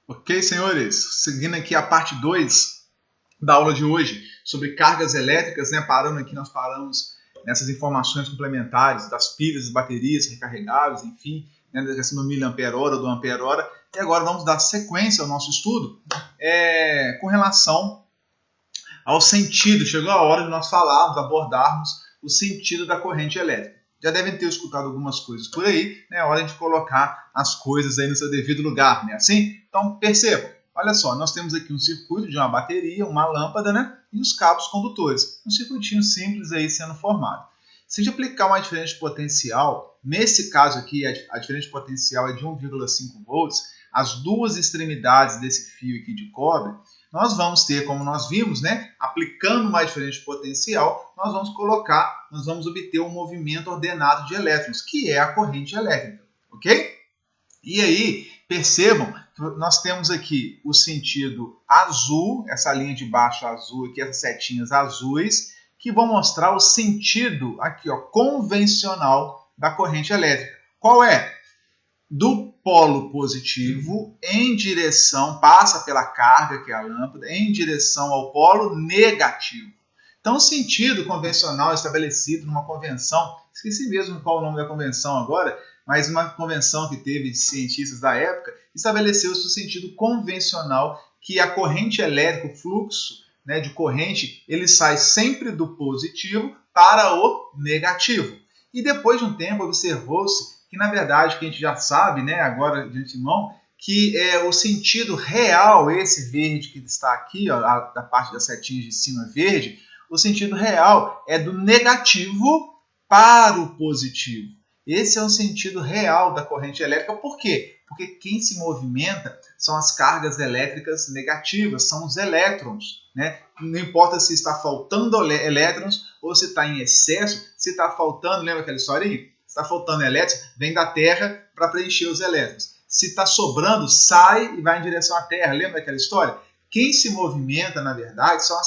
Ok, senhores? Seguindo aqui a parte 2 da aula de hoje sobre cargas elétricas, né? Nós paramos nessas informações complementares das pilhas, das baterias recarregáveis, enfim, né? Da questão do miliampere-hora, do ampere-hora. E agora vamos dar sequência ao nosso estudo com relação ao sentido. Chegou a hora de nós abordarmos o sentido da corrente elétrica. Já devem ter escutado algumas coisas por aí, né? É hora de colocar as coisas aí no seu devido lugar, né? Assim? Então, percebam. Olha só, nós temos aqui um circuito de uma bateria, uma lâmpada, né? E os cabos condutores. Um circuitinho simples aí sendo formado. Se a gente aplicar uma diferença potencial, nesse caso aqui, a diferença potencial é de 1,5 volts, as duas extremidades desse fio aqui de cobre, nós vamos ter, como nós vimos, né, aplicando uma diferença potencial, nós vamos obter um movimento ordenado de elétrons, que é a corrente elétrica, ok? E aí, percebam que nós temos aqui o sentido azul, essa linha de baixo azul aqui, essas setinhas azuis, que vão mostrar o sentido aqui, ó, convencional da corrente elétrica. Qual é? Do polo positivo em direção, passa pela carga, que é a lâmpada, em direção ao polo negativo. Então, o sentido convencional estabelecido numa convenção, esqueci mesmo qual o nome da convenção agora, mas uma convenção que teve de cientistas da época, estabeleceu-se o sentido convencional que a corrente elétrica, o fluxo, né, de corrente, ele sai sempre do positivo para o negativo. E depois de um tempo observou-se que, na verdade, que a gente já sabe, né, agora de antemão, que o sentido real, esse verde que está aqui, ó, da parte das setinhas de cima verde, o sentido real é do negativo para o positivo. Esse é o sentido real da corrente elétrica. Por quê? Porque quem se movimenta são as cargas elétricas negativas, são os elétrons, né? Não importa se está faltando elétrons ou se está em excesso, se está faltando, lembra aquela historinha? Se está faltando elétrons, vem da Terra para preencher os elétrons. Se está sobrando, sai e vai em direção à Terra. Lembra daquela história? Quem se movimenta, na verdade, são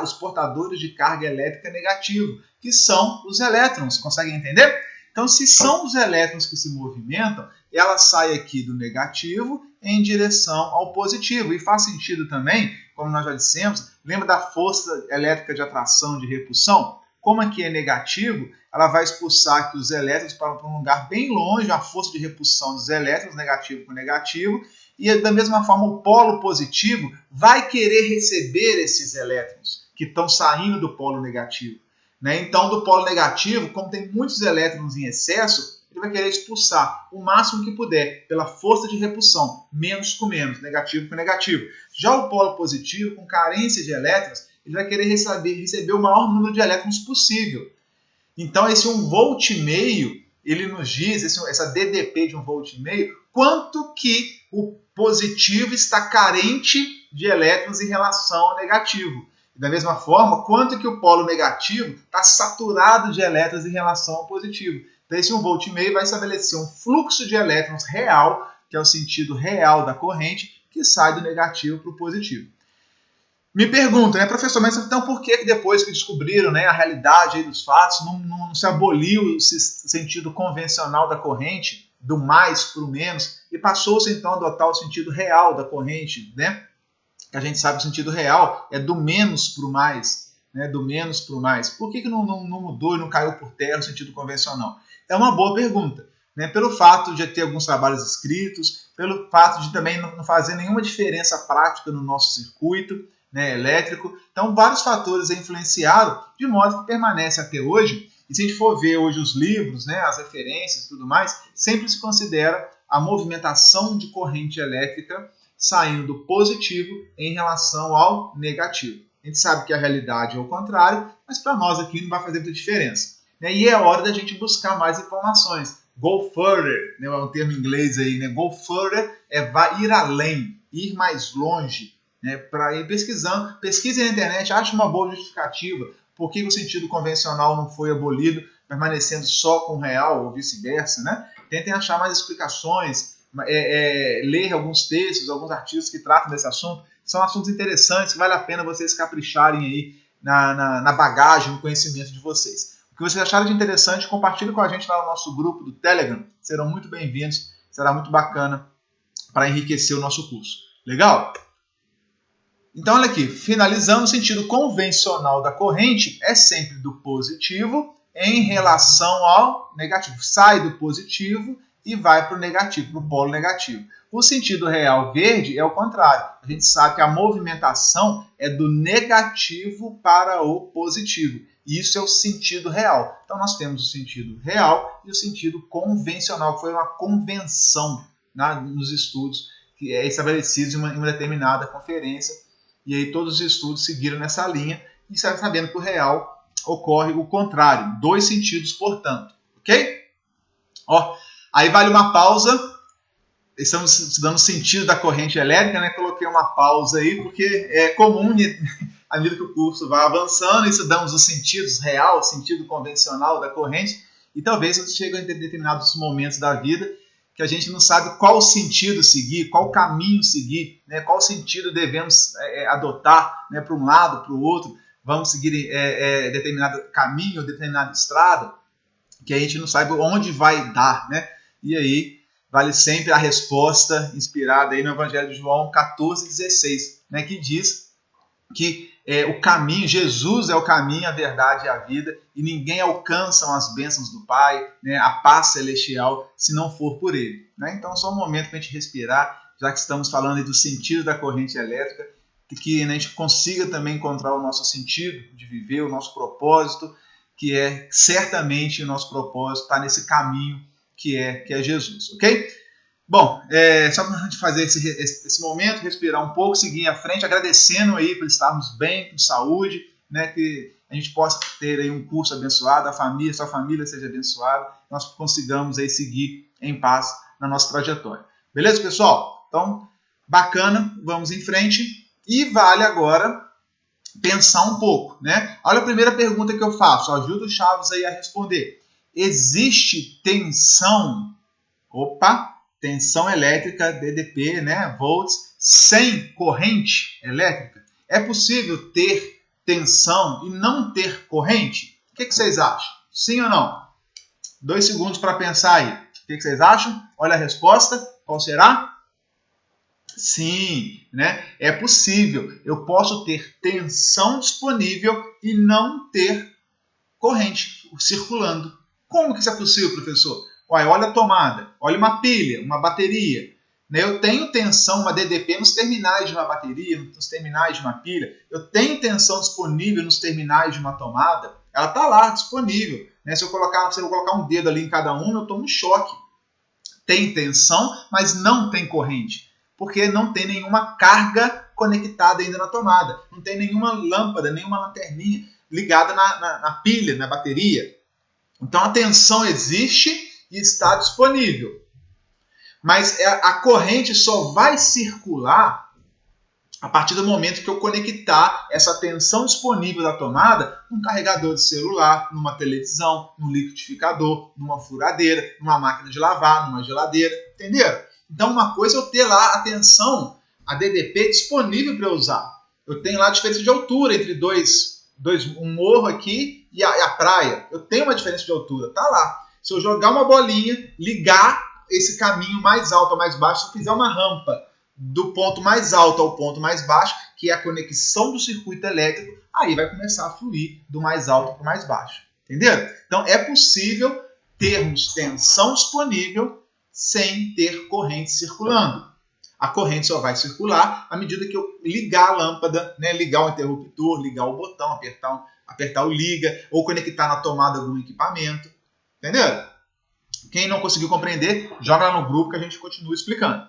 os portadores de carga elétrica negativa, que são os elétrons. Conseguem entender? Então, se são os elétrons que se movimentam, ela sai aqui do negativo em direção ao positivo. E faz sentido também, como nós já dissemos, lembra da força elétrica de atração e de repulsão? Como aqui é negativo, ela vai expulsar aqui os elétrons para um lugar bem longe, a força de repulsão dos elétrons, negativo com negativo, e da mesma forma o polo positivo vai querer receber esses elétrons que estão saindo do polo negativo. Né? Então, do polo negativo, como tem muitos elétrons em excesso, ele vai querer expulsar o máximo que puder pela força de repulsão, menos com menos, negativo com negativo. Já o polo positivo, com carência de elétrons, ele vai querer receber o maior número de elétrons possível. Então, esse 1,5 volt, ele nos diz, essa DDP de 1,5 volt, quanto que o positivo está carente de elétrons em relação ao negativo. Da mesma forma, quanto que o polo negativo está saturado de elétrons em relação ao positivo. Então, esse 1,5 volt vai estabelecer um fluxo de elétrons real, que é o sentido real da corrente, que sai do negativo para o positivo. Me perguntam, né, professor, mas então por que depois que descobriram, né, a realidade aí dos fatos, não se aboliu o sentido convencional da corrente, do mais para o menos, e passou-se então a adotar o sentido real da corrente, né? Que a gente sabe que o sentido real é do menos para o mais, né? Do menos para o mais. Por que não mudou e não caiu por terra o sentido convencional? É uma boa pergunta, né? Pelo fato de ter alguns trabalhos escritos, pelo fato de também não fazer nenhuma diferença prática no nosso circuito, né, elétrico. Então, vários fatores influenciaram, de modo que permanece até hoje. E se a gente for ver hoje os livros, né, as referências e tudo mais, sempre se considera a movimentação de corrente elétrica saindo do positivo em relação ao negativo. A gente sabe que a realidade é o contrário, mas para nós aqui não vai fazer muita diferença. Né? E é hora da gente buscar mais informações. Go further, né, é um termo em inglês aí, né? Go further é ir além, ir mais longe. Né, para ir pesquisando, pesquise na internet, ache uma boa justificativa, por que o sentido convencional não foi abolido, permanecendo só com o real ou vice-versa, né? Tentem achar mais explicações, ler alguns textos, alguns artigos que tratam desse assunto, são assuntos interessantes, que vale a pena vocês capricharem aí na bagagem, no conhecimento de vocês. O que vocês acharam de interessante, compartilhe com a gente lá no nosso grupo do Telegram, serão muito bem-vindos, será muito bacana para enriquecer o nosso curso. Legal? Então, olha aqui, finalizando, o sentido convencional da corrente é sempre do positivo em relação ao negativo. Sai do positivo e vai para o negativo, para o polo negativo. O sentido real verde é o contrário. A gente sabe que a movimentação é do negativo para o positivo. Isso é o sentido real. Então, nós temos o sentido real e o sentido convencional, que foi uma convenção, né, nos estudos que é estabelecido em uma determinada conferência. E aí todos os estudos seguiram nessa linha e sabendo que o real ocorre o contrário. 2 sentidos, portanto. Ok? Ó, aí vale uma pausa. Estamos estudando o sentido da corrente elétrica, né? Coloquei uma pausa aí, porque é comum, à medida que o curso vai avançando, estudamos os sentidos real, o sentido convencional da corrente, e talvez chegue a determinados momentos da vida que a gente não sabe qual sentido seguir, qual caminho seguir, né? Qual sentido devemos adotar, né? Para um lado, para o outro, vamos seguir determinado caminho, determinada estrada, que a gente não sabe onde vai dar, né? E aí vale sempre a resposta inspirada aí no Evangelho de João 14,16, né? Que diz que o caminho, Jesus é o caminho, a verdade e a vida, e ninguém alcança as bênçãos do Pai, né, a paz celestial, se não for por Ele. Né? Então, só um momento para a gente respirar, já que estamos falando aí do sentido da corrente elétrica, que a gente consiga também encontrar o nosso sentido de viver, o nosso propósito, que é certamente o nosso propósito está nesse caminho que é Jesus, ok? Bom, só para a gente fazer esse momento, respirar um pouco, seguir à frente, agradecendo aí por estarmos bem, com saúde, né, que a gente possa ter aí um curso abençoado, sua família seja abençoada, nós consigamos aí seguir em paz na nossa trajetória. Beleza, pessoal? Então, bacana, vamos em frente e vale agora pensar um pouco, né? Olha a primeira pergunta que eu faço, ajuda o Chaves aí a responder. Existe tensão? Opa! Tensão elétrica, DDP, né, volts, sem corrente elétrica? É possível ter tensão e não ter corrente? O que vocês acham? Sim ou não? 2 segundos para pensar aí. O que vocês acham? Olha a resposta. Qual será? Sim, né? É possível. Eu posso ter tensão disponível e não ter corrente circulando. Como que isso é possível, professor? Olha a tomada, olha uma pilha, uma bateria. Eu tenho tensão, uma DDP, nos terminais de uma bateria, nos terminais de uma pilha. Eu tenho tensão disponível nos terminais de uma tomada. Ela está lá, disponível. Se eu colocar um dedo ali em cada um, eu tomo um choque. Tem tensão, mas não tem corrente. Porque não tem nenhuma carga conectada ainda na tomada. Não tem nenhuma lâmpada, nenhuma lanterninha ligada na pilha, na bateria. Então a tensão existe e está disponível. Mas a corrente só vai circular a partir do momento que eu conectar essa tensão disponível da tomada num carregador de celular, numa televisão, num liquidificador, numa furadeira, numa máquina de lavar, numa geladeira, entenderam? Então uma coisa é eu ter lá a tensão, a DDP disponível para eu usar. Eu tenho lá a diferença de altura entre um morro aqui e a praia. Eu tenho uma diferença de altura, tá lá. Se eu jogar uma bolinha, ligar esse caminho mais alto ou mais baixo, se eu fizer uma rampa do ponto mais alto ao ponto mais baixo, que é a conexão do circuito elétrico, aí vai começar a fluir do mais alto para o mais baixo. Entenderam? Então é possível termos tensão disponível sem ter corrente circulando. A corrente só vai circular à medida que eu ligar a lâmpada, né, ligar o interruptor, ligar o botão, apertar o liga, ou conectar na tomada algum equipamento. Entenderam? Quem não conseguiu compreender, joga lá no grupo que a gente continua explicando.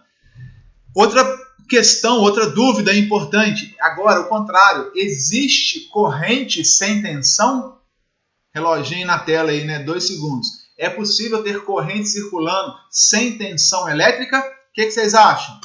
Outra questão, outra dúvida importante. Agora, o contrário. Existe corrente sem tensão? Reloginho na tela aí, né? 2 segundos. É possível ter corrente circulando sem tensão elétrica? O que vocês acham?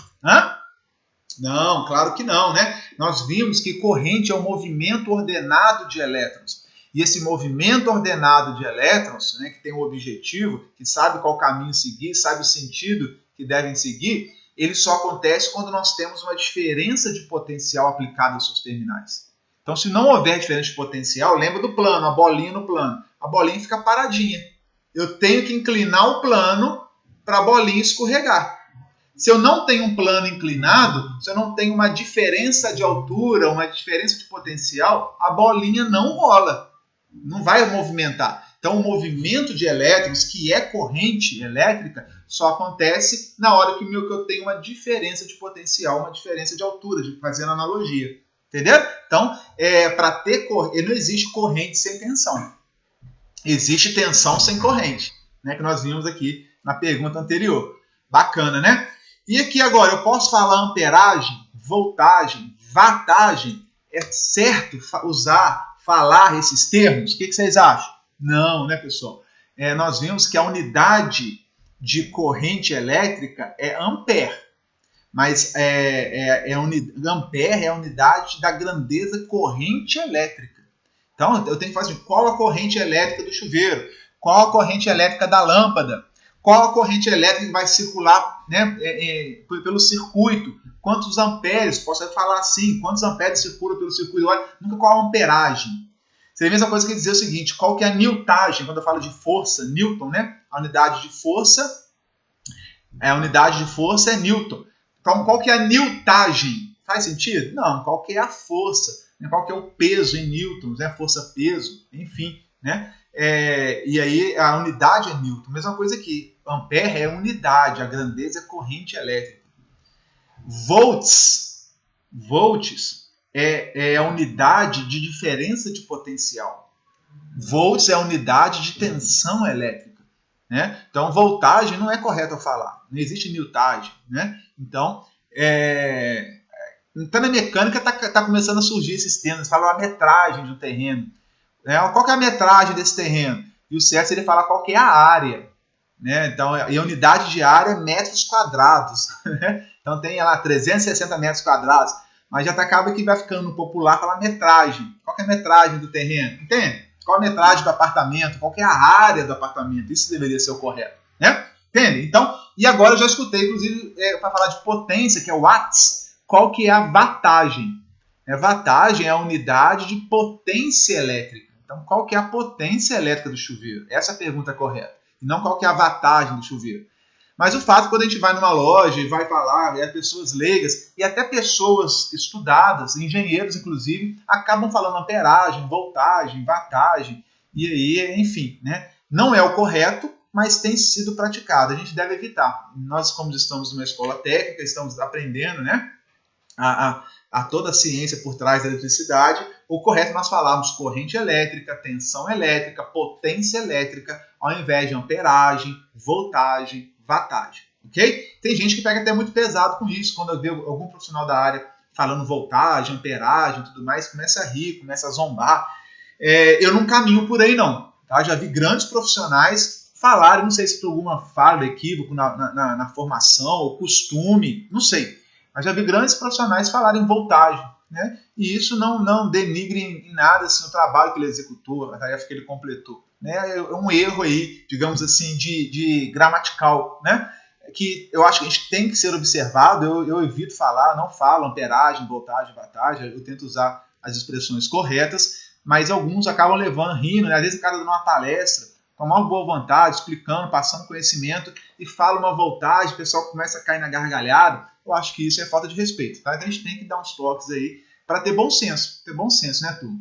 Não, claro que não, né? Nós vimos que corrente é um movimento ordenado de elétrons. E esse movimento ordenado de elétrons, né, que tem um objetivo, que sabe qual caminho seguir, sabe o sentido que devem seguir, ele só acontece quando nós temos uma diferença de potencial aplicada aos seus terminais. Então, se não houver diferença de potencial, lembra do plano, a bolinha no plano. A bolinha fica paradinha. Eu tenho que inclinar o plano para a bolinha escorregar. Se eu não tenho um plano inclinado, se eu não tenho uma diferença de altura, uma diferença de potencial, a bolinha não rola, não vai movimentar. Então, o movimento de elétrons, que é corrente elétrica, só acontece na hora que eu tenho uma diferença de potencial, uma diferença de altura, fazendo analogia. Entendeu? Então, para ter não existe corrente sem tensão. Existe tensão sem corrente, né? Que nós vimos aqui na pergunta anterior. Bacana, né? E aqui agora, eu posso falar amperagem, voltagem, wattagem? É certo falar esses termos? O que vocês acham? Não, né, pessoal? Nós vimos que a unidade de corrente elétrica é ampere. Mas ampere é a unidade da grandeza corrente elétrica. Então, eu tenho que falar assim, qual a corrente elétrica do chuveiro? Qual a corrente elétrica da lâmpada? Qual a corrente elétrica que vai circular, né, pelo circuito? Quantos amperes? Posso falar assim, quantos amperes circulam pelo circuito? Olha, nunca qual a amperagem. Seria a mesma coisa que dizer o seguinte, qual que é a newtagem? Quando eu falo de força, Newton, né? A unidade de força é Newton. Então, qual que é a newtagem? Faz sentido? Não, qual que é a força? Qual que é o peso em newtons? Né? Força-peso, enfim, né? E aí a unidade é Newton. Mesma coisa aqui. Ampere é unidade, a grandeza é corrente elétrica. Volts é a unidade de diferença de potencial. Volts é a unidade de tensão elétrica. Né? Então, voltagem não é correto eu falar. Não existe newtagem. Né? Então, na mecânica está começando a surgir esses termos. Fala a metragem de um terreno. Qual que é a metragem desse terreno? E o certo seria falar qual que é a área. Né? Então, e a unidade de área é metros quadrados. Então, tem lá 360 metros quadrados. Mas já acaba que vai ficando popular falar metragem. Qual que é a metragem do terreno? Entende? Qual a metragem do apartamento? Qual que é a área do apartamento? Isso deveria ser o correto. Né? Entende? Então, e agora eu já escutei, inclusive, para falar de potência, que é watts. Qual que é a wattagem? Wattagem é a unidade de potência elétrica. Então, qual que é a potência elétrica do chuveiro? Essa é a pergunta correta. E não qual que é a wattagem do chuveiro. Mas o fato, quando a gente vai numa loja e vai falar, pessoas leigas e até pessoas estudadas, engenheiros inclusive, acabam falando amperagem, voltagem, wattagem, e aí, enfim, né? Não é o correto, mas tem sido praticado. A gente deve evitar. Nós, como estamos numa escola técnica, estamos aprendendo, né, a toda a ciência por trás da eletricidade, o correto é nós falarmos corrente elétrica, tensão elétrica, potência elétrica, ao invés de amperagem, voltagem, wattagem, ok? Tem gente que pega até muito pesado com isso, quando eu vejo algum profissional da área falando voltagem, amperagem e tudo mais, começa a rir, começa a zombar. Eu não caminho por aí não, tá? Já vi grandes profissionais falarem, não sei se por alguma falha, equívoco na formação, ou costume, não sei, mas já vi grandes profissionais falarem voltagem, né? E isso não denigre em nada assim, o trabalho que ele executou, a tarefa que ele completou. Né? É um erro aí, digamos assim, de gramatical, né? Que eu acho que a gente tem que ser observado. Eu evito falar, não falo amperagem, voltagem, wattagem, eu tento usar as expressões corretas, mas alguns acabam levando, rindo, né? Às vezes o cara dando uma palestra, com a maior boa vontade, explicando, passando conhecimento, e fala uma voltagem, o pessoal começa a cair na gargalhada. Eu acho que isso é falta de respeito, tá? Então a gente tem que dar uns toques aí para ter bom senso, né, turma?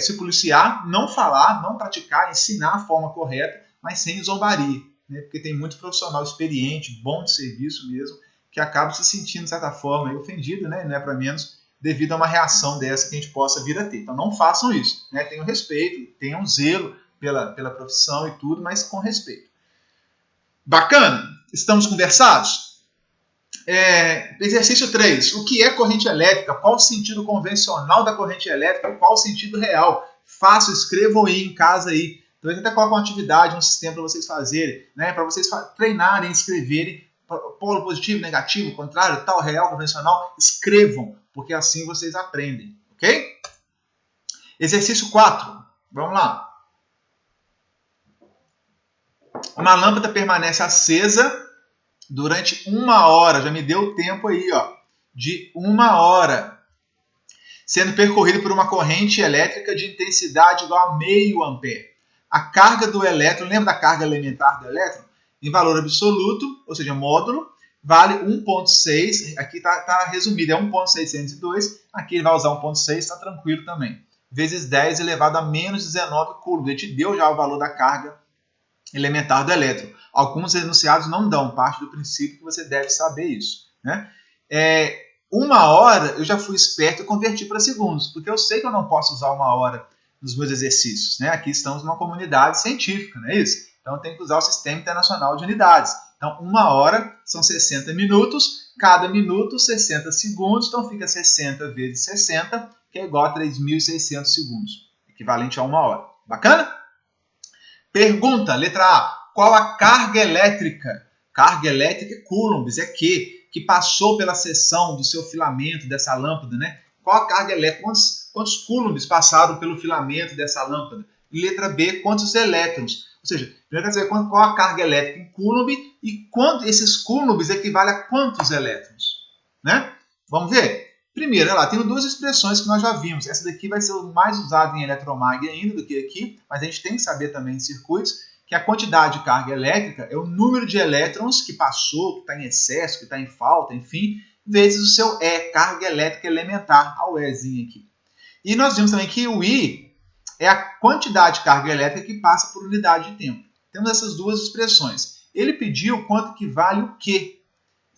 Se policiar, não falar, não praticar, ensinar a forma correta, mas sem zombaria, né? Porque tem muito profissional experiente, bom de serviço mesmo, que acaba se sentindo, de certa forma, ofendido, né? Não é para menos, devido a uma reação dessa que a gente possa vir a ter. Então não façam isso, né? Tenham respeito, tenham zelo pela profissão e tudo, mas com respeito. Bacana? Estamos conversados? Exercício 3. O que é corrente elétrica? Qual o sentido convencional da corrente elétrica? Qual o sentido real? Façam, escrevam aí em casa aí. Então, a gente até coloca uma atividade, um sistema para vocês fazerem, né? Para vocês treinarem, escreverem polo positivo, negativo, contrário, tal, real, convencional. Escrevam, porque assim vocês aprendem, ok? Exercício 4. Vamos lá. Uma lâmpada permanece acesa durante 1 hora, já me deu o tempo aí, ó, de 1 hora, sendo percorrido por uma corrente elétrica de intensidade igual a meio ampere. A carga do elétron, lembra da carga elementar do elétron? Em valor absoluto, ou seja, módulo, vale 1,6, aqui tá resumido, é 1,602, aqui ele vai usar 1,6, está tranquilo também. Vezes 10 elevado a menos 19 coulombs. Ele te deu já o valor da carga elementar do elétron. Alguns enunciados não dão, parte do princípio que você deve saber isso, né? 1 hora eu já fui esperto e converti para segundos, porque eu sei que eu não posso usar 1 hora nos meus exercícios, né? Aqui estamos numa comunidade científica, não é isso? Então eu tenho que usar o Sistema Internacional de Unidades. Então 1 hora são 60 minutos, cada minuto 60 segundos, então fica 60 vezes 60, que é igual a 3.600 segundos, equivalente a 1 hora. Bacana? Pergunta, letra A. Qual a carga elétrica? Carga elétrica é coulombs, é Q, que passou pela seção do seu filamento, dessa lâmpada, né? Qual a carga elétrica? Quantos coulombs passaram pelo filamento dessa lâmpada? E letra B, quantos elétrons? Ou seja, primeiro quer saber qual a carga elétrica em coulomb e esses coulombs equivalem a quantos elétrons, né? Vamos ver? Primeiro, olha lá, tem duas expressões que nós já vimos. Essa daqui vai ser mais usada em eletromag ainda do que aqui, mas a gente tem que saber também em circuitos que a quantidade de carga elétrica é o número de elétrons que passou, que está em excesso, que está em falta, enfim, vezes o seu E, carga elétrica elementar, ao Ezinho aqui. E nós vimos também que o I é a quantidade de carga elétrica que passa por unidade de tempo. Temos essas duas expressões. Ele pediu quanto que vale o Q.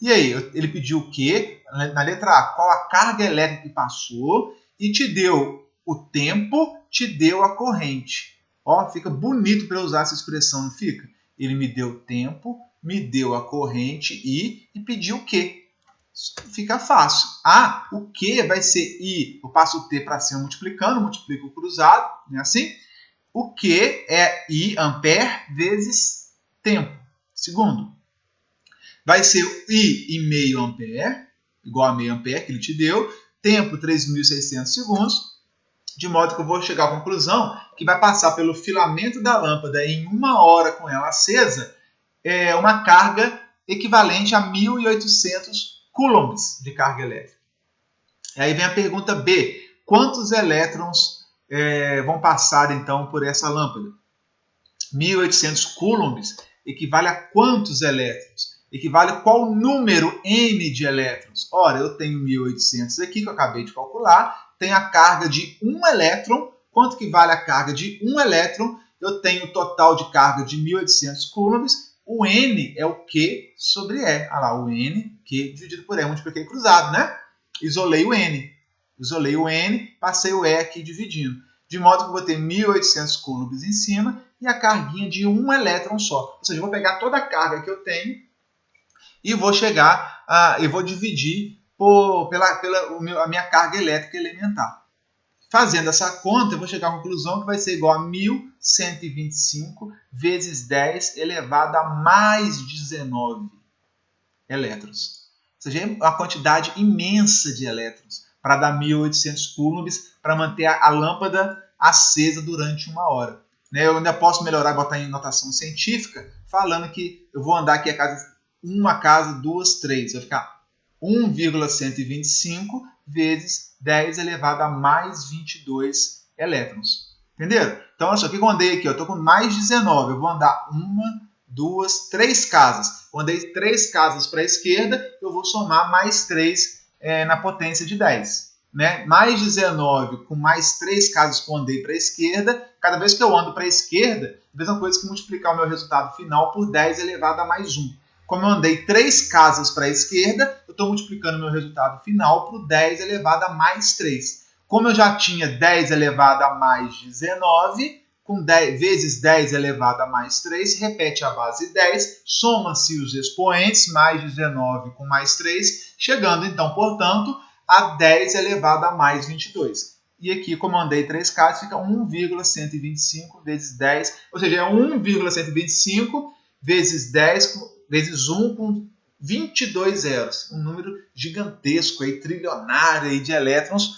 E aí, ele pediu o quê? Na letra A, qual a carga elétrica que passou e te deu o tempo, te deu a corrente. Ó, fica bonito para eu usar essa expressão, não fica? Ele me deu o tempo, me deu a corrente e pediu o quê? Fica fácil. O Q vai ser I, eu passo o T para cima multiplicando, multiplico o cruzado, não é assim? O Q é I, ampere, vezes tempo, segundo. Vai ser I em meio ampere, igual a meio ampere que ele te deu, tempo 3.600 segundos, de modo que eu vou chegar à conclusão que vai passar pelo filamento da lâmpada em 1 hora com ela acesa, uma carga equivalente a 1.800 coulombs de carga elétrica. Aí vem a pergunta B, quantos elétrons vão passar então por essa lâmpada? 1.800 coulombs equivale a quantos elétrons? Equivale a qual número N de elétrons? Ora, eu tenho 1.800 aqui, que eu acabei de calcular, tenho a carga de 1 elétron. Quanto que vale a carga de 1 elétron? Eu tenho o total de carga de 1.800 coulombs. O N é o Q sobre E. Olha lá, o N, Q dividido por E, multipliquei cruzado, né? Isolei o N. Isolei o N, passei o E aqui dividindo. De modo que eu vou ter 1.800 coulombs em cima e a carguinha de 1 elétron só. Ou seja, eu vou pegar toda a carga que eu tenho e vou vou dividir a minha carga elétrica elementar. Fazendo essa conta, eu vou chegar à conclusão que vai ser igual a 1.125 vezes 10 elevado a mais 19 elétrons. Ou seja, é uma quantidade imensa de elétrons para dar 1.800 coulombs para manter a lâmpada acesa durante 1 hora. Eu ainda posso melhorar e botar em notação científica, falando que eu vou andar aqui uma casa, 2, 3. Vai ficar 1,125 vezes 10 elevado a mais 22 elétrons. Entenderam? Então, olha só, o que eu andei aqui? Eu estou com mais 19. Eu vou andar 1, 2, 3 casas. Eu andei 3 casas para a esquerda, eu vou somar mais 3 na potência de 10. Né? Mais 19 com mais 3 casas que eu andei para a esquerda. Cada vez que eu ando para a esquerda, é a mesma coisa que multiplicar o meu resultado final por 10 elevado a mais 1. Como eu andei 3 casas para a esquerda, eu estou multiplicando o meu resultado final por 10 elevado a mais 3. Como eu já tinha 10 elevado a mais 19, com 10 vezes 10 elevado a mais 3, repete a base 10, soma-se os expoentes, mais 19 com mais 3, chegando então, portanto, a 10 elevado a mais 22. E aqui, como eu andei 3 casas, fica 1,125 vezes 10, ou seja, é 1,125 vezes 10 vezes 1 com 22 zeros. Um número gigantesco, aí, trilionário aí, de elétrons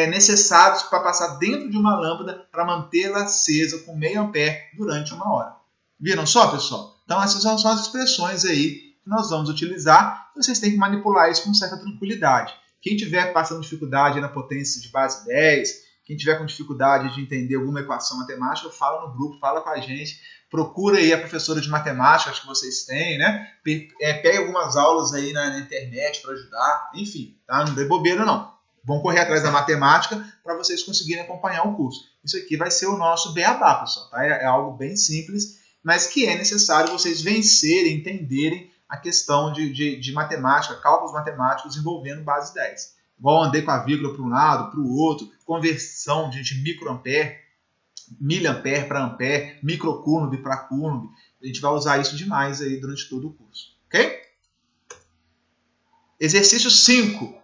necessários para passar dentro de uma lâmpada para mantê-la acesa com meio ampere durante 1 hora. Viram só, pessoal? Então, essas são as expressões aí que nós vamos utilizar. Vocês têm que manipular isso com certa tranquilidade. Quem tiver passando dificuldade na potência de base 10, quem tiver com dificuldade de entender alguma equação matemática, fala no grupo, fala com a gente, procura aí a professora de matemática, acho que vocês têm, né? Pega algumas aulas aí na internet para ajudar, enfim, tá? Não dê bobeira não. Vão correr atrás da matemática para vocês conseguirem acompanhar o curso. Isso aqui vai ser o nosso beabá, pessoal, tá? É algo bem simples, mas que é necessário vocês vencerem, entenderem a questão de matemática, cálculos matemáticos envolvendo base 10. Igual andei com a vírgula para um lado, para o outro, conversão de microampere, miliampere para ampere, microcoulomb para coulomb. A gente vai usar isso demais aí durante todo o curso, ok? Exercício 5.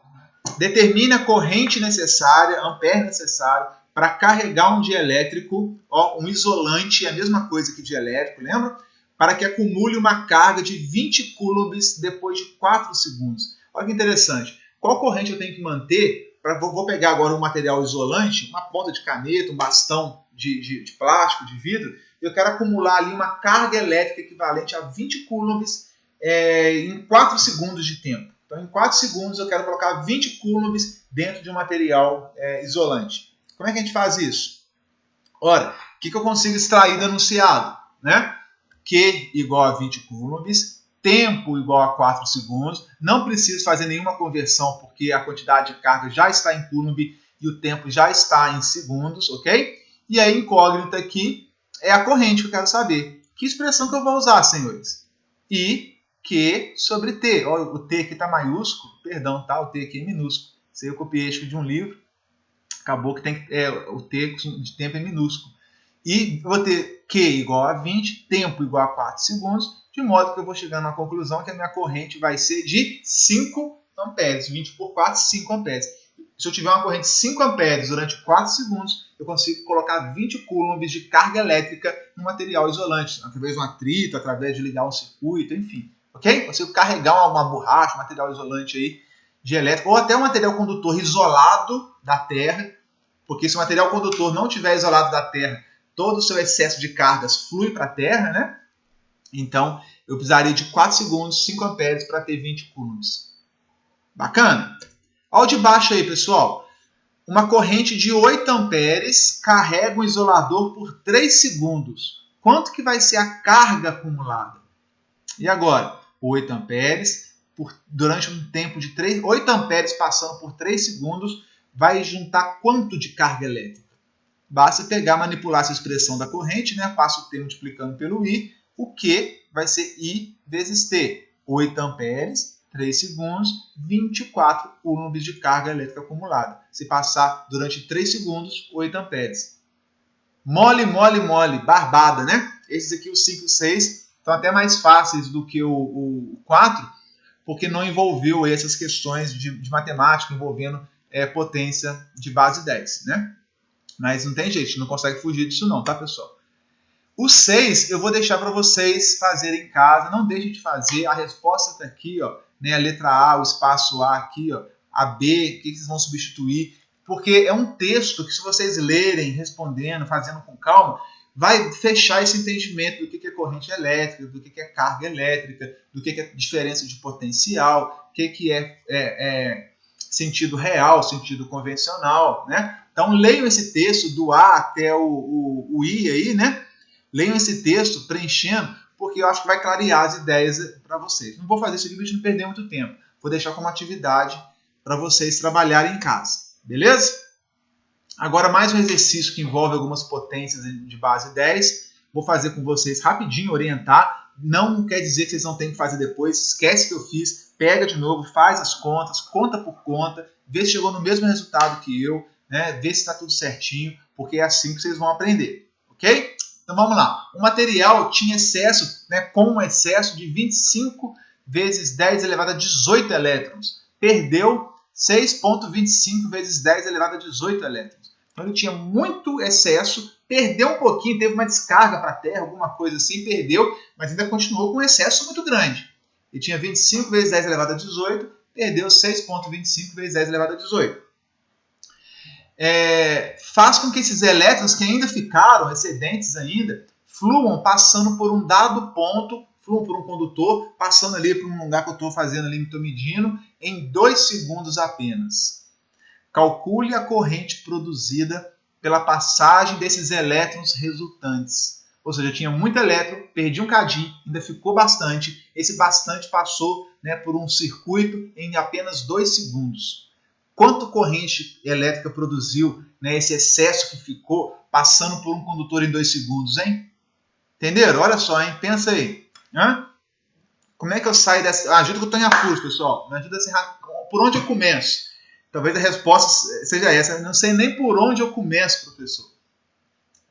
Determine a corrente necessária, ampere necessário, para carregar um dielétrico, um isolante, a mesma coisa que dielétrico, lembra? Para que acumule uma carga de 20 coulombs depois de 4 segundos. Olha que interessante. Qual corrente eu tenho que manter? Vou pegar agora um material isolante, uma ponta de caneta, um bastão de plástico, de vidro, e eu quero acumular ali uma carga elétrica equivalente a 20 coulombs em 4 segundos de tempo. Então, em 4 segundos, eu quero colocar 20 coulombs dentro de um material isolante. Como é que a gente faz isso? Ora, o que eu consigo extrair do enunciado? Né? Q igual a 20 coulombs, tempo igual a 4 segundos. Não preciso fazer nenhuma conversão, porque a quantidade de carga já está em coulomb e o tempo já está em segundos, ok? E a incógnita aqui é a corrente que eu quero saber. Que expressão que eu vou usar, senhores? I, Q sobre T. Olha, o T aqui está maiúsculo, perdão, tá? O T aqui é minúsculo. Isso aí eu copiei acho que de um livro. Acabou que o T de tempo é minúsculo. E vou ter Q igual a 20, tempo igual a 4 segundos, de modo que eu vou chegar na conclusão que a minha corrente vai ser de 5 amperes. 20 por 4, 5 amperes. Se eu tiver uma corrente de 5 amperes durante 4 segundos, eu consigo colocar 20 coulombs de carga elétrica no material isolante, através de um atrito, através de ligar um circuito, enfim. Ok? Consigo carregar uma borracha, um material isolante aí de elétrico, ou até um material condutor isolado da Terra, porque se o material condutor não estiver isolado da Terra, todo o seu excesso de cargas flui para a Terra, né? Então, eu precisaria de 4 segundos, 5 amperes para ter 20 coulombs. Bacana? Olha o de baixo aí, pessoal. Uma corrente de 8 amperes carrega um isolador por 3 segundos. Quanto que vai ser a carga acumulada? E agora? 8 amperes, durante um tempo de 8 amperes passando por 3 segundos, vai juntar quanto de carga elétrica? Basta pegar, manipular essa expressão da corrente, né? Passa o T multiplicando pelo I, o Q vai ser I vezes T. 8 amperes, 3 segundos, 24 coulombs de carga elétrica acumulada. Se passar durante 3 segundos, 8 amperes. Mole, mole, mole, barbada, né? Esses aqui, os 5 e 6, estão até mais fáceis do que o 4, porque não envolveu essas questões de matemática envolvendo potência de base 10, né? Mas não tem jeito, não consegue fugir disso não, tá, pessoal? O 6 eu vou deixar para vocês fazerem em casa, não deixem de fazer, a resposta está aqui, ó, né, a letra A, o espaço A aqui, ó, a B, o que vocês vão substituir, porque é um texto que se vocês lerem, respondendo, fazendo com calma, vai fechar esse entendimento do que é corrente elétrica, do que é carga elétrica, do que é diferença de potencial, o que é sentido real, sentido convencional, né? Então leiam esse texto do A até o I aí, né? Leiam esse texto preenchendo, porque eu acho que vai clarear as ideias para vocês. Não vou fazer isso aqui para a gente não perder muito tempo. Vou deixar como atividade para vocês trabalharem em casa. Beleza? Agora mais um exercício que envolve algumas potências de base 10. Vou fazer com vocês rapidinho, orientar. Não quer dizer que vocês não têm que fazer depois. Esquece que eu fiz. Pega de novo, faz as contas, conta por conta. Vê se chegou no mesmo resultado que eu. Né? Vê se está tudo certinho, porque é assim que vocês vão aprender. Ok? Então vamos lá. O material tinha excesso, né, com um excesso de 25 vezes 10 elevado a 18 elétrons. Perdeu 6,25 vezes 10 elevado a 18 elétrons. Então ele tinha muito excesso, perdeu um pouquinho, teve uma descarga para a Terra, alguma coisa assim, perdeu, mas ainda continuou com um excesso muito grande. Ele tinha 25 vezes 10 elevado a 18, perdeu 6,25 vezes 10 elevado a 18. Faz com que esses elétrons que ainda ficaram, excedentes ainda, fluam passando por um dado ponto, fluam por um condutor, passando ali por um lugar que eu estou fazendo ali, estou medindo, em 2 segundos apenas. Calcule a corrente produzida pela passagem desses elétrons resultantes. Ou seja, tinha muito elétron, perdi um cadinho, ainda ficou bastante. Esse bastante passou, né, por um circuito em apenas 2 segundos. Quanto corrente elétrica produziu, né, esse excesso que ficou passando por um condutor em 2 segundos, hein? Entenderam? Olha só, hein? Pensa aí. Hã? Como é que eu saio dessa... ajuda que eu estou em apuros, pessoal. Me ajuda a ser... Por onde eu começo? Talvez a resposta seja essa. Eu não sei nem por onde eu começo, professor.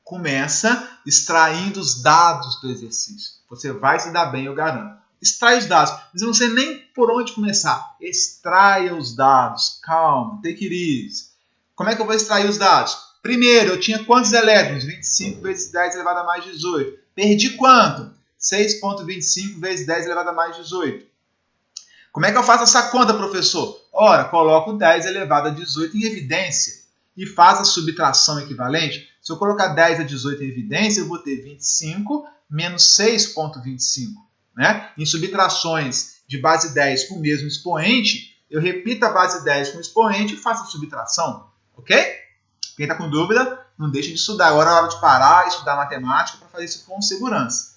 Começa extraindo os dados do exercício. Você vai se dar bem, eu garanto. Extrai os dados. Mas eu não sei nem por onde começar. Extraia os dados. Calma, take it easy. Como é que eu vou extrair os dados? Primeiro, eu tinha quantos elétrons? 25 vezes 10 elevado a mais 18. Perdi quanto? 6,25 vezes 10 elevado a mais 18. Como é que eu faço essa conta, professor? Ora, coloco 10 elevado a 18 em evidência e faz a subtração equivalente. Se eu colocar 10 a 18 em evidência, eu vou ter 25 menos 6,25. Né? Em subtrações de base 10 com o mesmo expoente, eu repito a base 10 com o expoente e faço a subtração. Ok? Quem está com dúvida, não deixe de estudar. Agora é hora de parar e estudar matemática para fazer isso com segurança.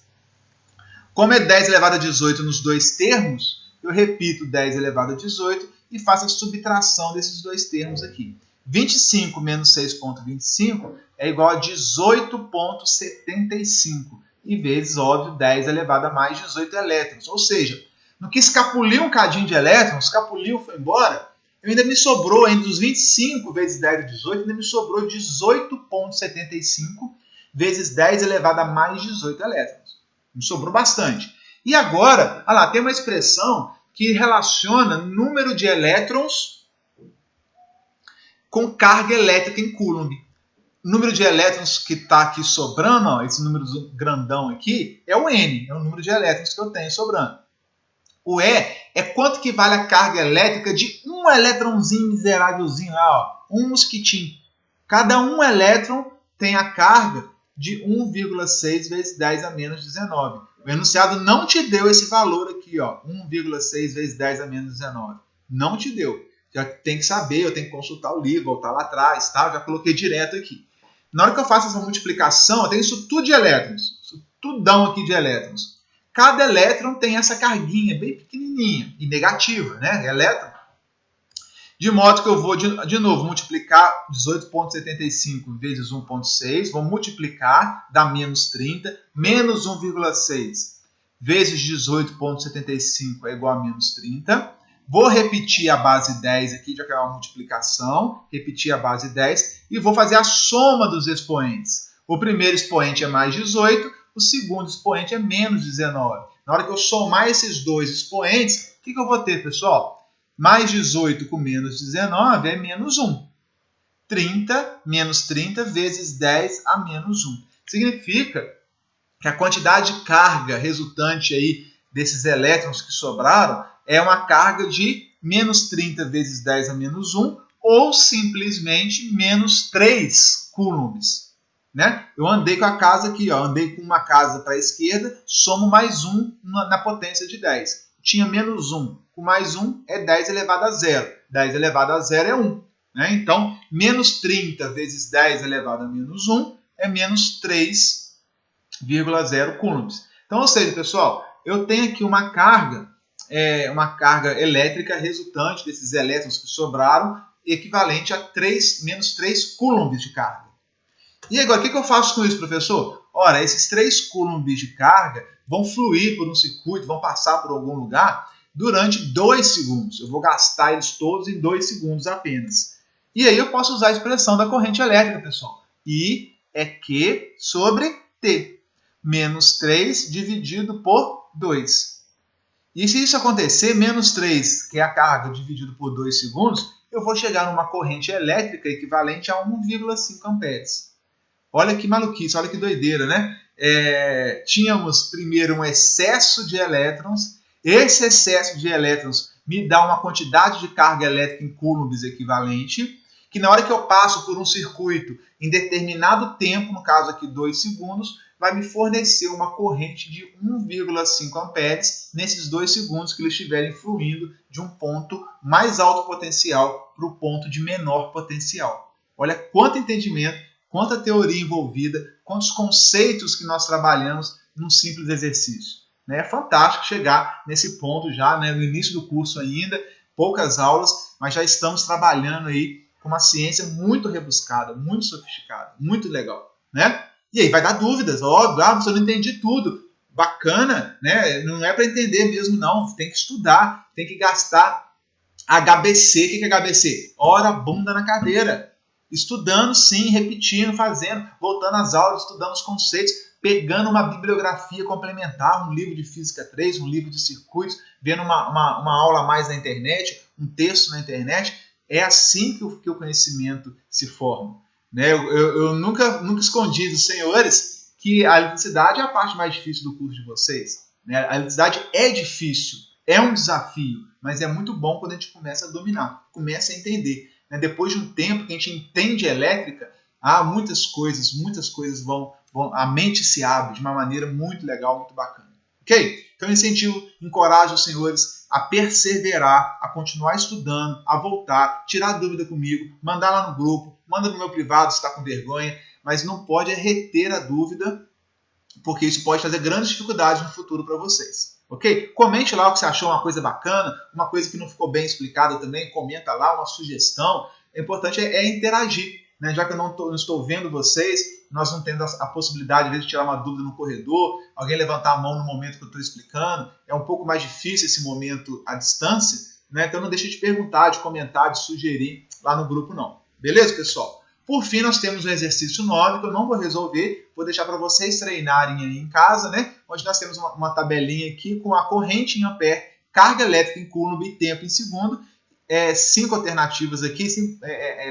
Como é 10 elevado a 18 nos dois termos, eu repito 10 elevado a 18 e faço a subtração desses dois termos aqui. 25 menos 6,25 é igual a 18,75. E vezes, óbvio, 10 elevado a mais 18 elétrons. Ou seja, no que escapuliu um cadinho de elétrons, escapuliu, foi embora, ainda me sobrou, entre os 25 vezes 10 a 18, ainda me sobrou 18,75 vezes 10 elevado a mais 18 elétrons. Me sobrou bastante. E agora, olha lá, tem uma expressão que relaciona número de elétrons com carga elétrica em Coulomb. O número de elétrons que está aqui sobrando, ó, esse número grandão aqui, é o N, é o número de elétrons que eu tenho sobrando. O E é quanto que vale a carga elétrica de um elétronzinho miserávelzinho lá, ó, um mosquitinho. Cada um elétron tem a carga de 1,6 vezes 10 a menos 19. O enunciado não te deu esse valor aqui, ó, 1,6 vezes 10 a menos 19. Não te deu. Já tem que saber, eu tenho que consultar o livro, voltar lá atrás, tá? Eu já coloquei direto aqui. Na hora que eu faço essa multiplicação, eu tenho isso tudo de elétrons. Isso tudão aqui de elétrons. Cada elétron tem essa carguinha bem pequenininha e negativa, né? Elétron. De modo que eu vou, de novo, multiplicar 18,75 vezes 1,6. Vou multiplicar, dá menos 30. Menos 1,6 vezes 18,75 é igual a menos 30. Vou repetir a base 10 aqui, já que é uma multiplicação. Repetir a base 10 e vou fazer a soma dos expoentes. O primeiro expoente é mais 18, o segundo expoente é menos 19. Na hora que eu somar esses dois expoentes, o que eu vou ter, pessoal? Mais 18 com menos 19 é menos 1. 30 menos 30 vezes 10 a menos 1. Significa que a quantidade de carga resultante aí desses elétrons que sobraram é uma carga de menos 30 vezes 10 a menos 1 ou simplesmente menos 3 coulombs. Né? Eu andei com a casa aqui, ó, andei com uma casa para a esquerda, somo mais 1 na potência de 10. Tinha menos 1. Com mais 1 é 10 elevado a 0. 10 elevado a 0 é 1. Né? Então, menos 30 vezes 10 elevado a menos 1 é menos 3,0 coulombs. Então, ou seja, pessoal, eu tenho aqui uma carga elétrica resultante desses elétrons que sobraram, equivalente a menos 3 coulombs de carga. E agora, o que eu faço com isso, professor? Ora, esses 3 coulombs de carga vão fluir por um circuito, vão passar por algum lugar durante 2 segundos. Eu vou gastar eles todos em 2 segundos apenas. E aí eu posso usar a expressão da corrente elétrica, pessoal. I é Q sobre T. Menos 3 dividido por 2. E se isso acontecer, menos 3, que é a carga dividido por 2 segundos, eu vou chegar numa corrente elétrica equivalente a 1,5 amperes. Olha que maluquice, olha que doideira, né? Tínhamos primeiro um excesso de elétrons. Esse excesso de elétrons me dá uma quantidade de carga elétrica em coulombs equivalente, que na hora que eu passo por um circuito em determinado tempo, no caso aqui 2 segundos, vai me fornecer uma corrente de 1,5 amperes nesses 2 segundos que eles estiverem fluindo de um ponto mais alto potencial para o ponto de menor potencial. Olha quanto entendimento, quanta teoria envolvida, quantos conceitos que nós trabalhamos num simples exercício. Né? É fantástico chegar nesse ponto já, né, no início do curso ainda, poucas aulas, mas já estamos trabalhando aí com uma ciência muito rebuscada, muito sofisticada, muito legal. Né? E aí vai dar dúvidas, óbvio, mas eu não entendi tudo. Bacana, né? Não é para entender mesmo, não. Tem que estudar, tem que gastar HBC. O que é HBC? Hora bunda na cadeira. Estudando sim, repetindo, fazendo, voltando às aulas, estudando os conceitos, pegando uma bibliografia complementar, um livro de Física 3, um livro de circuitos, vendo uma aula a mais na internet, um texto na internet. É assim que o conhecimento se forma. Né? Eu nunca escondi dos senhores que a eletricidade é a parte mais difícil do curso de vocês. Né? A eletricidade é difícil, é um desafio, mas é muito bom quando a gente começa a dominar, começa a entender. Né? Depois de um tempo que a gente entende elétrica, muitas coisas vão, a mente se abre de uma maneira muito legal, muito bacana. Ok? Então eu incentivo, encorajo os senhores a perseverar, a continuar estudando, a voltar, tirar dúvida comigo, mandar lá no grupo, manda no meu privado se está com vergonha, mas não pode reter a dúvida, porque isso pode trazer grandes dificuldades no futuro para vocês. Ok? Comente lá o que você achou, uma coisa bacana, uma coisa que não ficou bem explicada também, comenta lá, uma sugestão. O importante é interagir. Né? Já que eu não estou vendo vocês, nós não temos a possibilidade, às vezes, de tirar uma dúvida no corredor, alguém levantar a mão no momento que eu estou explicando, é um pouco mais difícil esse momento à distância, né? Então não deixe de perguntar, de comentar, de sugerir lá no grupo não. Beleza, pessoal? Por fim, nós temos o exercício 9, que eu não vou resolver, vou deixar para vocês treinarem aí em casa, né? Onde nós temos uma tabelinha aqui com a corrente em ampere, carga elétrica em coulomb e tempo em segundo, 5 alternativas aqui, 5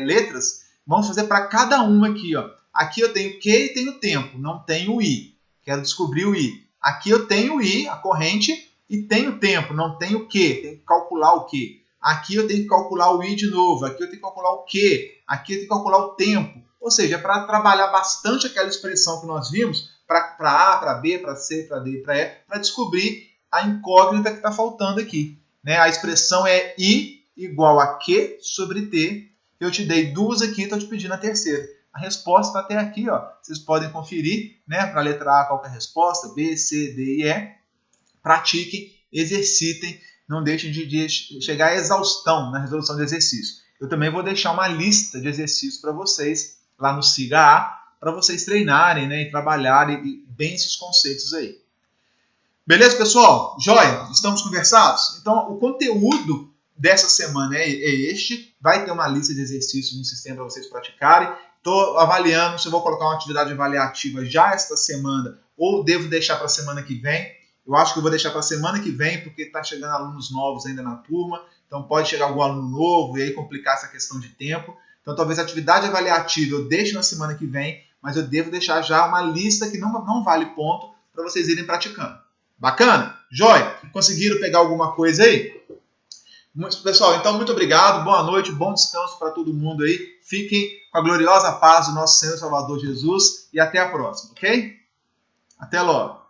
letras. Vamos fazer para cada uma aqui, ó. Aqui eu tenho Q e tenho tempo, não tenho I. Quero descobrir o I. Aqui eu tenho I, a corrente, e tenho tempo, não tenho Q. Tenho que calcular o Q. Aqui eu tenho que calcular o I de novo. Aqui eu tenho que calcular o Q. Aqui eu tenho que calcular o tempo. Ou seja, é para trabalhar bastante aquela expressão que nós vimos, para A, para B, para C, para D, para E, para descobrir a incógnita que está faltando aqui. Né? A expressão é I igual a Q sobre T. Eu te dei duas aqui, estou te pedindo a terceira. A resposta está até aqui, ó. Vocês podem conferir, né? Para a letra A, qual é a resposta, B, C, D e E. Pratiquem, exercitem, não deixem de chegar à exaustão na resolução de exercício. Eu também vou deixar uma lista de exercícios para vocês lá no Siga A, para vocês treinarem, né? E trabalharem bem esses conceitos aí. Beleza, pessoal? Joia? Estamos conversados? Então, o conteúdo dessa semana é este. Vai ter uma lista de exercícios no sistema para vocês praticarem. Estou avaliando se eu vou colocar uma atividade avaliativa já esta semana ou devo deixar para a semana que vem. Eu acho que eu vou deixar para a semana que vem, porque está chegando alunos novos ainda na turma. Então pode chegar algum aluno novo e aí complicar essa questão de tempo. Então talvez a atividade avaliativa eu deixe na semana que vem, mas eu devo deixar já uma lista que não vale ponto para vocês irem praticando. Bacana? Joia? Conseguiram pegar alguma coisa aí? Pessoal, então muito obrigado, boa noite, bom descanso para todo mundo aí. Fiquem com a gloriosa paz do nosso Senhor e Salvador Jesus e até a próxima, ok? Até logo.